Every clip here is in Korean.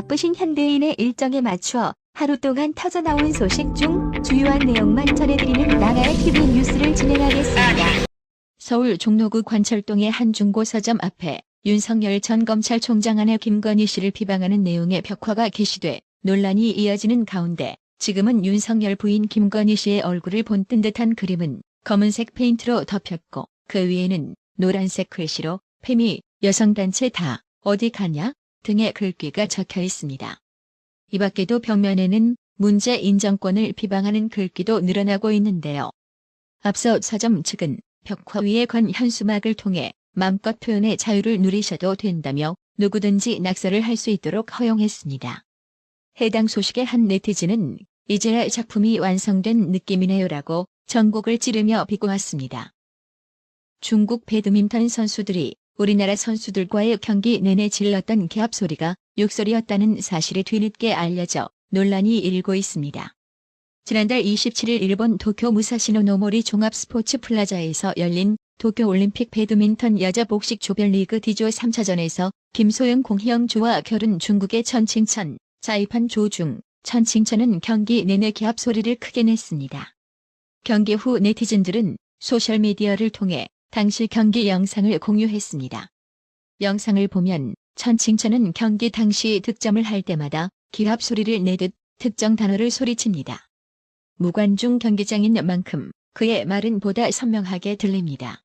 바쁘신 현대인의 일정에 맞춰 하루 동안 터져나온 소식 중 주요한 내용만 전해드리는 나라의 TV 뉴스를 진행하겠습니다. 서울 종로구 관철동의 한 중고 서점 앞에 윤석열 전 검찰총장 아내 김건희 씨를 비방하는 내용의 벽화가 게시돼 논란이 이어지는 가운데 지금은 윤석열 부인 김건희 씨의 얼굴을 본뜬 듯한 그림은 검은색 페인트로 덮였고 그 위에는 노란색 글씨로 페미, 여성단체 다 어디 가냐 등의 글귀가 적혀 있습니다. 이 밖에도 벽면에는 문재인 정권을 비방하는 글귀도 늘어나고 있는데요. 앞서 서점 측은 벽화 위에 건 현수막을 통해 마음껏 표현의 자유를 누리셔도 된다며 누구든지 낙서를 할 수 있도록 허용했습니다. 해당 소식에 한 네티즌은 이제야 작품이 완성된 느낌이네요라고 전곡을 찌르며 비꼬았습니다. 중국 배드민턴 선수들이 우리나라 선수들과의 경기 내내 질렀던 개합 소리가 욕설이었다는 사실이 뒤늦게 알려져 논란이 일고 있습니다. 지난달 27일 일본 도쿄 무사시노 노모리 종합스포츠 플라자에서 열린 도쿄올림픽 배드민턴 여자 복식 조별리그 D조 3차전에서 김소영 공희영 조와 중국의 천칭천, 자이판 조중, 천칭천은 경기 내내 개합 소리를 크게 냈습니다. 경기 후 네티즌들은 소셜미디어를 통해 당시 경기 영상을 공유했습니다. 영상을 보면 천칭천은 경기 당시 득점을 할 때마다 기합 소리를 내듯 특정 단어를 소리칩니다. 무관중 경기장인 만큼 그의 말은 보다 선명하게 들립니다.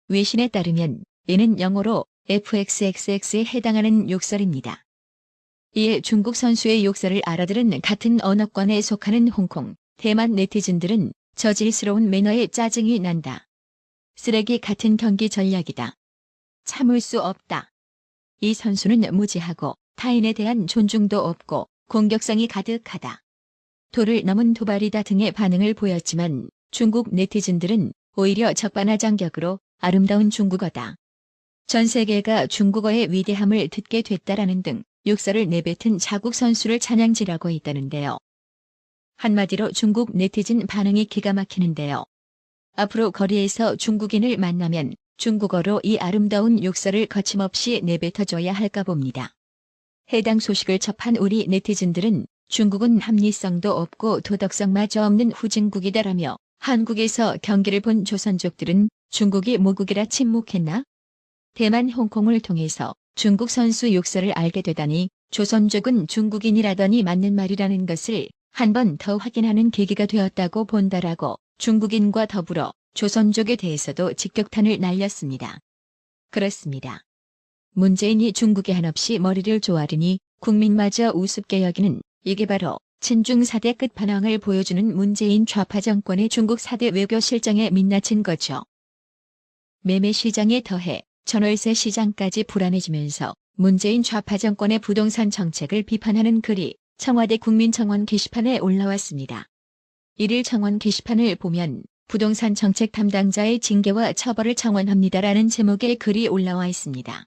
외신에 따르면 이는 영어로 FXXX에 해당하는 욕설입니다. 이에 중국 선수의 욕설을 알아들은 같은 언어권에 속하는 홍콩, 대만 네티즌들은 저질스러운 매너에 짜증이 난다. 쓰레기 같은 경기 전략이다. 참을 수 없다. 이 선수는 무지하고 타인에 대한 존중도 없고 공격성이 가득하다. 도를 넘은 도발이다 등의 반응을 보였지만 중국 네티즌들은 오히려 적반하장격으로 아름다운 중국어다. 전 세계가 중국어의 위대함을 듣게 됐다라는 등 욕설을 내뱉은 자국 선수를 찬양질하고 있다는데요. 한마디로 중국 네티즌 반응이 기가 막히는데요. 앞으로 거리에서 중국인을 만나면 중국어로 이 아름다운 욕설을 거침없이 내뱉어줘야 할까 봅니다. 해당 소식을 접한 우리 네티즌들은 중국은 합리성도 없고 도덕성마저 없는 후진국이다라며 한국에서 경기를 본 조선족들은 중국이 모국이라 침묵했나? 대만 홍콩을 통해서 중국 선수 욕설을 알게 되다니 조선족은 중국인이라더니 맞는 말이라는 것을 한 번 더 확인하는 계기가 되었다고 본다라고 중국인과 더불어 조선족에 대해서도 직격탄을 날렸습니다. 그렇습니다. 문재인이 중국에 한없이 머리를 조아리니 국민마저 우습게 여기는 이게 바로 친중 4대 끝판왕을 보여주는 문재인 좌파 정권의 중국 4대 외교 실정에 민낯은 거죠. 매매 시장에 더해 전월세 시장까지 불안해지면서 문재인 좌파 정권의 부동산 정책을 비판하는 글이 청와대 국민청원 게시판에 올라왔습니다. 1일 청원 게시판을 보면 부동산 정책 담당자의 징계와 처벌을 청원합니다라는 제목의 글이 올라와 있습니다.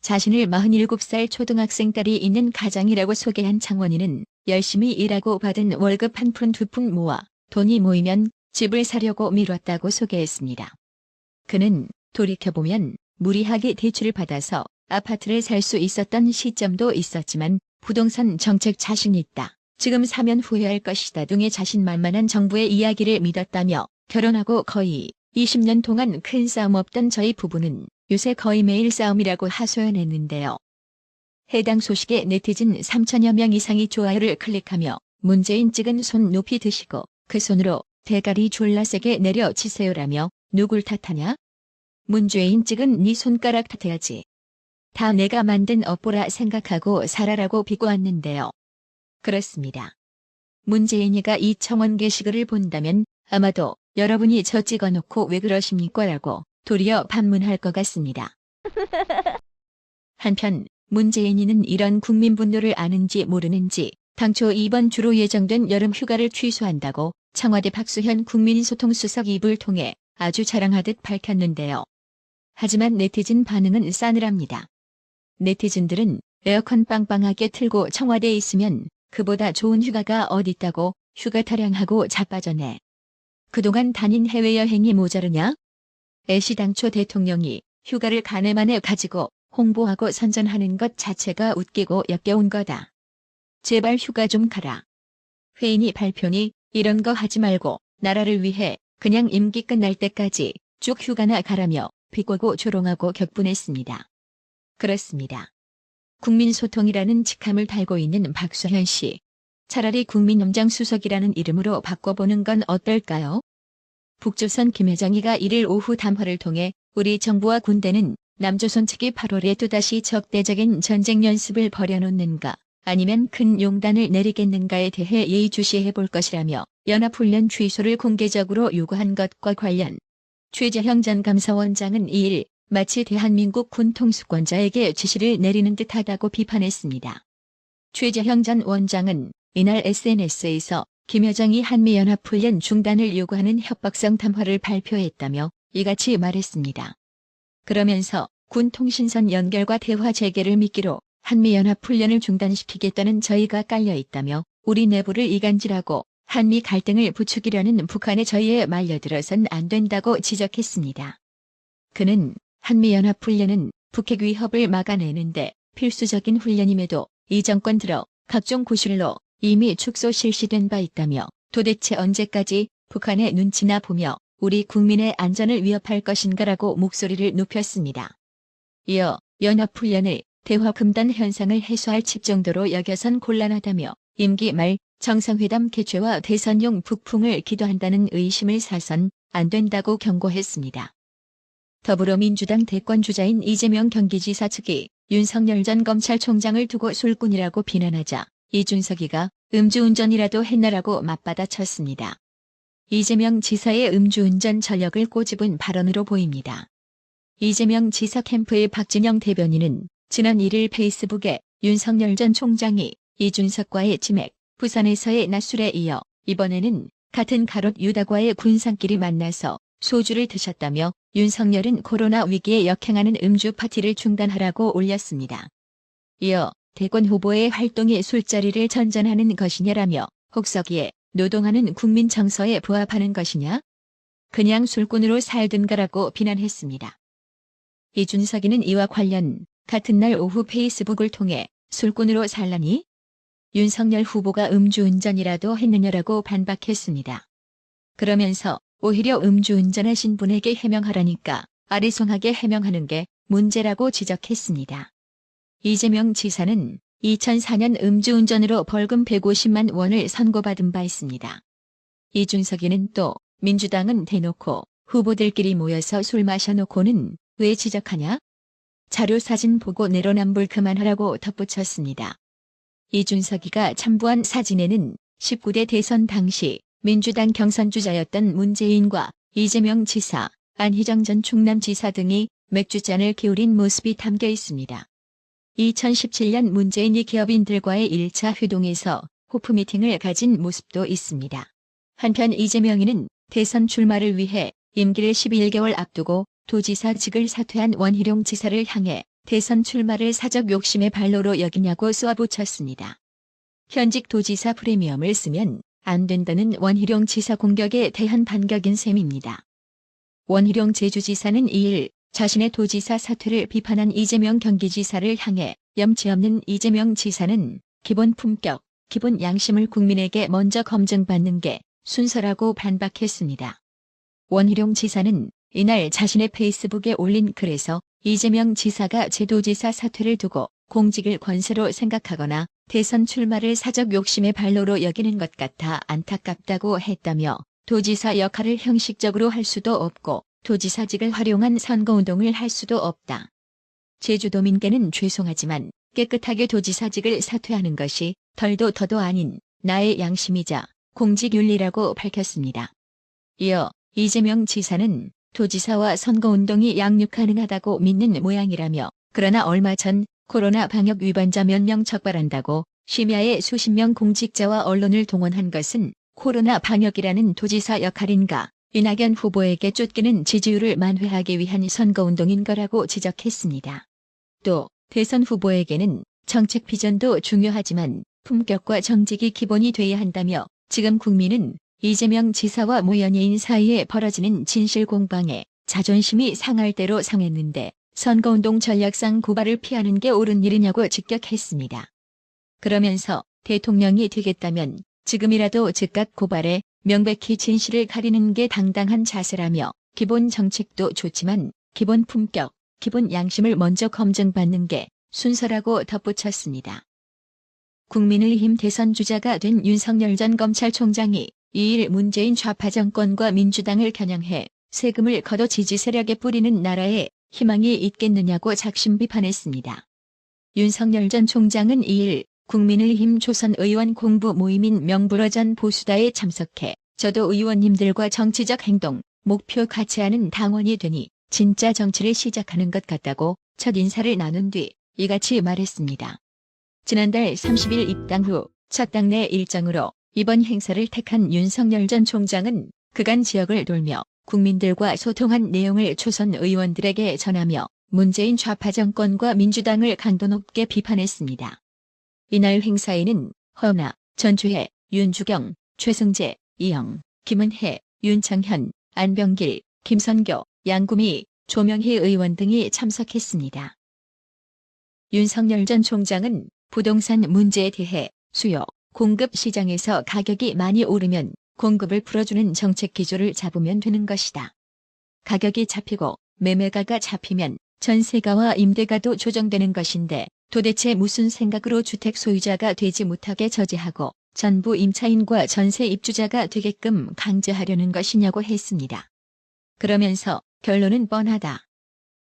자신을 47살 초등학생 딸이 있는 가장이라고 소개한 청원인은 열심히 일하고 받은 월급 한 푼 두 푼 모아 돈이 모이면 집을 사려고 미뤘다고 소개했습니다. 그는 돌이켜보면 무리하게 대출을 받아서 아파트를 살 수 있었던 시점도 있었지만 부동산 정책 자신 있다. 지금 사면 후회할 것이다 등의 자신만만한 정부의 이야기를 믿었다며 결혼하고 거의 20년 동안 큰 싸움 없던 저희 부부는 요새 거의 매일 싸움이라고 하소연했는데요. 해당 소식에 네티즌 3천여 명 이상이 좋아요를 클릭하며 문재인 찍은 손 높이 드시고 그 손으로 대가리 졸라 세게 내려치세요라며 누굴 탓하냐? 문재인 찍은 네 손가락 탓해야지. 다 내가 만든 업보라 생각하고 살아라고 비꼬았는데요. 그렇습니다. 문재인이가 이 청원 게시글을 본다면 아마도 여러분이 저 찍어놓고 왜 그러십니까? 라고 도리어 반문할 것 같습니다. 한편 문재인이는 이런 국민 분노를 아는지 모르는지 당초 이번 주로 예정된 여름 휴가를 취소한다고 청와대 박수현 국민소통수석 입을 통해 아주 자랑하듯 밝혔는데요. 하지만 네티즌 반응은 싸늘합니다. 네티즌들은 에어컨 빵빵하게 틀고 청와대에 있으면 그보다 좋은 휴가가 어딨다고 휴가 타령하고 자빠져네. 그동안 다닌 해외여행이 모자르냐? 애시당초 대통령이 휴가를 간에 만에 가지고 홍보하고 선전하는 것 자체가 웃기고 역겨운 거다. 제발 휴가 좀 가라. 회의니 발표니 이런 거 하지 말고 나라를 위해 그냥 임기 끝날 때까지 쭉 휴가나 가라며 비꼬고 조롱하고 격분했습니다. 그렇습니다. 국민소통이라는 직함을 달고 있는 박수현 씨. 차라리 국민연장수석이라는 이름으로 바꿔보는 건 어떨까요? 북조선 김여정이가 1일 오후 담화를 통해 우리 정부와 군대는 남조선 측이 8월에 또다시 적대적인 전쟁 연습을 벌여놓는가 아니면 큰 용단을 내리겠는가에 대해 예의주시해 볼 것이라며 연합훈련 취소를 공개적으로 요구한 것과 관련 최재형 전 감사원장은 2일 마치 대한민국 군 통수권자에게 지시를 내리는 듯하다고 비판했습니다. 최재형 전 원장은 이날 SNS에서 김여정이 한미연합훈련 중단을 요구하는 협박성 담화를 발표했다며 이같이 말했습니다. 그러면서 군 통신선 연결과 대화 재개를 미끼로 한미연합훈련을 중단시키겠다는 저희가 깔려있다며 우리 내부를 이간질하고 한미 갈등을 부추기려는 북한의 저희에 말려들어선 안 된다고 지적했습니다. 그는 한미연합훈련은 북핵 위협을 막아내는데 필수적인 훈련임에도 이 정권 들어 각종 구실로 이미 축소 실시된 바 있다며 도대체 언제까지 북한의 눈치나 보며 우리 국민의 안전을 위협할 것인가라고 목소리를 높였습니다. 이어 연합훈련을 대화금단 현상을 해소할 칩 정도로 여겨선 곤란하다며 임기 말 정상회담 개최와 대선용 북풍을 기도한다는 의심을 사선 안 된다고 경고했습니다. 더불어민주당 대권주자인 이재명 경기지사 측이 윤석열 전 검찰총장을 두고 술꾼이라고 비난하자 이준석이가 음주운전이라도 했나라고 맞받아쳤습니다. 이재명 지사의 음주운전 전력을 꼬집은 발언으로 보입니다. 이재명 지사 캠프의 박진영 대변인은 지난 1일 페이스북에 윤석열 전 총장이 이준석과의 치맥, 부산에서의 낮술에 이어 이번에는 같은 가롯 유다과의 군상끼리 만나서 소주를 드셨다며 윤석열은 코로나 위기에 역행하는 음주 파티를 중단하라고 올렸습니다. 이어 대권 후보의 활동이 술자리를 전전하는 것이냐라며 혹서기에 노동하는 국민 정서에 부합하는 것이냐? 그냥 술꾼으로 살든가라고 비난했습니다. 이준석이는 이와 관련 같은 날 오후 페이스북을 통해 술꾼으로 살라니? 윤석열 후보가 음주운전이라도 했느냐라고 반박했습니다. 그러면서 오히려 음주운전하신 분에게 해명하라니까 아리송하게 해명하는 게 문제라고 지적했습니다. 이재명 지사는 2004년 음주운전으로 벌금 150만 원을 선고받은 바 있습니다. 이준석이는 또 민주당은 대놓고 후보들끼리 모여서 술 마셔놓고는 왜 지적하냐? 자료 사진 보고 내로남불 그만하라고 덧붙였습니다. 이준석이가 첨부한 사진에는 19대 대선 당시 민주당 경선주자였던 문재인과 이재명 지사, 안희정 전 충남지사 등이 맥주잔을 기울인 모습이 담겨 있습니다. 2017년 문재인이 기업인들과의 1차 회동에서 호프 미팅을 가진 모습도 있습니다. 한편 이재명이는 대선 출마를 위해 임기를 11개월 앞두고 도지사직을 사퇴한 원희룡 지사를 향해 대선 출마를 사적 욕심의 발로로 여기냐고 쏘아붙였습니다. 현직 도지사 프리미엄을 쓰면 안 된다는 원희룡 지사 공격에 대한 반격인 셈입니다. 원희룡 제주지사는 2일 자신의 도지사 사퇴를 비판한 이재명 경기지사를 향해 염치 없는 이재명 지사는 기본 품격, 기본 양심을 국민에게 먼저 검증받는 게 순서라고 반박했습니다. 원희룡 지사는 이날 자신의 페이스북에 올린 글에서 이재명 지사가 제도지사 사퇴를 두고 공직을 권세로 생각하거나 대선 출마를 사적 욕심의 발로로 여기는 것 같아 안타깝다고 했다며 도지사 역할을 형식적으로 할 수도 없고 도지사직을 활용한 선거운동을 할 수도 없다. 제주도민께는 죄송하지만 깨끗하게 도지사직을 사퇴하는 것이 덜도 더도 아닌 나의 양심이자 공직윤리라고 밝혔습니다. 이어 이재명 지사는 도지사와 선거운동이 양육 가능하다고 믿는 모양이라며 그러나 얼마 전 코로나 방역 위반자 몇 명 적발한다고 심야에 수십 명 공직자와 언론을 동원한 것은 코로나 방역이라는 도지사 역할인가 이낙연 후보에게 쫓기는 지지율을 만회하기 위한 선거운동인 거라고 지적했습니다. 또 대선 후보에게는 정책 비전도 중요하지만 품격과 정직이 기본이 돼야 한다며 지금 국민은 이재명 지사와 모 연예인 사이에 벌어지는 진실 공방에 자존심이 상할 대로 상했는데 선거운동 전략상 고발을 피하는 게 옳은 일이냐고 직격했습니다. 그러면서 대통령이 되겠다면 지금이라도 즉각 고발해 명백히 진실을 가리는 게 당당한 자세라며 기본 정책도 좋지만 기본 품격, 기본 양심을 먼저 검증받는 게 순서라고 덧붙였습니다. 국민의힘 대선 주자가 된 윤석열 전 검찰총장이 2일 문재인 좌파 정권과 민주당을 겨냥해 세금을 걷어 지지 세력에 뿌리는 나라에 희망이 있겠느냐고 작심 비판했습니다. 윤석열 전 총장은 2일 국민의힘 조선 의원 공부 모임인 명불허전 보수다에 참석해 저도 의원님들과 정치적 행동, 목표 같이 하는 당원이 되니 진짜 정치를 시작하는 것 같다고 첫 인사를 나눈 뒤 이같이 말했습니다. 지난달 30일 입당 후 첫 당내 일정으로 이번 행사를 택한 윤석열 전 총장은 그간 지역을 돌며 국민들과 소통한 내용을 초선 의원들에게 전하며 문재인 좌파 정권과 민주당을 강도 높게 비판했습니다. 이날 행사에는 허은하, 전주혜, 윤주경, 최승재, 이영, 김은혜, 윤창현, 안병길, 김선교, 양구미, 조명희 의원 등이 참석했습니다. 윤석열 전 총장은 부동산 문제에 대해 수요, 공급 시장에서 가격이 많이 오르면 공급을 풀어주는 정책 기조를 잡으면 되는 것이다. 가격이 잡히고 매매가가 잡히면 전세가와 임대가도 조정되는 것인데 도대체 무슨 생각으로 주택 소유자가 되지 못하게 저지하고 전부 임차인과 전세 입주자가 되게끔 강제하려는 것이냐고 했습니다. 그러면서 결론은 뻔하다.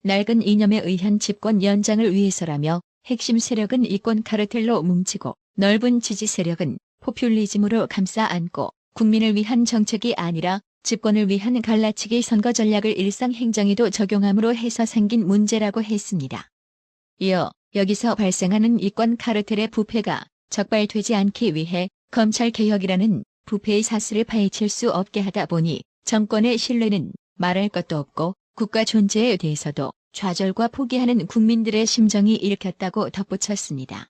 낡은 이념에 의한 집권 연장을 위해서라며 핵심 세력은 이권 카르텔로 뭉치고 넓은 지지 세력은 포퓰리즘으로 감싸 안고 국민을 위한 정책이 아니라 집권을 위한 갈라치기 선거 전략을 일상 행정에도 적용함으로 해서 생긴 문제라고 했습니다. 이어 여기서 발생하는 이권 카르텔의 부패가 적발되지 않기 위해 검찰개혁이라는 부패의 사슬을 파헤칠 수 없게 하다 보니 정권의 신뢰는 말할 것도 없고 국가 존재에 대해서도 좌절과 포기하는 국민들의 심정이 읽혔다고 덧붙였습니다.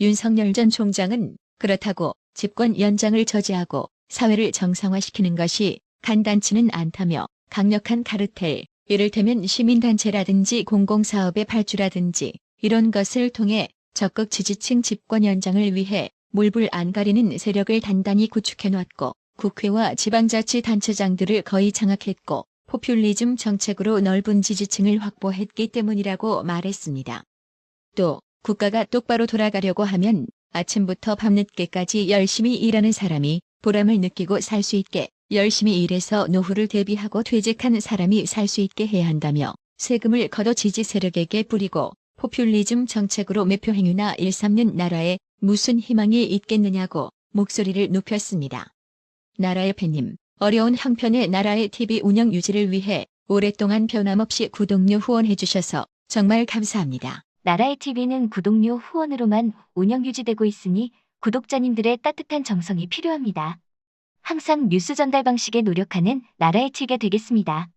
윤석열 전 총장은 그렇다고 집권 연장을 저지하고 사회를 정상화시키는 것이 간단치는 않다며 강력한 카르텔, 이를테면 시민단체라든지 공공사업의 발주라든지 이런 것을 통해 적극 지지층 집권 연장을 위해 물불 안 가리는 세력을 단단히 구축해놨고 국회와 지방자치단체장들을 거의 장악했고 포퓰리즘 정책으로 넓은 지지층을 확보했기 때문이라고 말했습니다. 또 국가가 똑바로 돌아가려고 하면 아침부터 밤늦게까지 열심히 일하는 사람이 보람을 느끼고 살 수 있게 열심히 일해서 노후를 대비하고 퇴직한 사람이 살 수 있게 해야 한다며 세금을 걷어 지지 세력에게 뿌리고 포퓰리즘 정책으로 매표 행위나 일삼는 나라에 무슨 희망이 있겠느냐고 목소리를 높였습니다. 나라의 팬님, 어려운 형편의 나라의 TV 운영 유지를 위해 오랫동안 변함없이 구독료 후원해 주셔서 정말 감사합니다. 나라의 TV는 구독료 후원으로만 운영 유지되고 있으니 구독자님들의 따뜻한 정성이 필요합니다. 항상 뉴스 전달 방식에 노력하는 나라의 TV가 되겠습니다.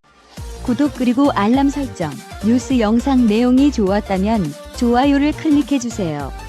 구독 그리고 알람 설정, 뉴스 영상 내용이 좋았다면 좋아요를 클릭해주세요.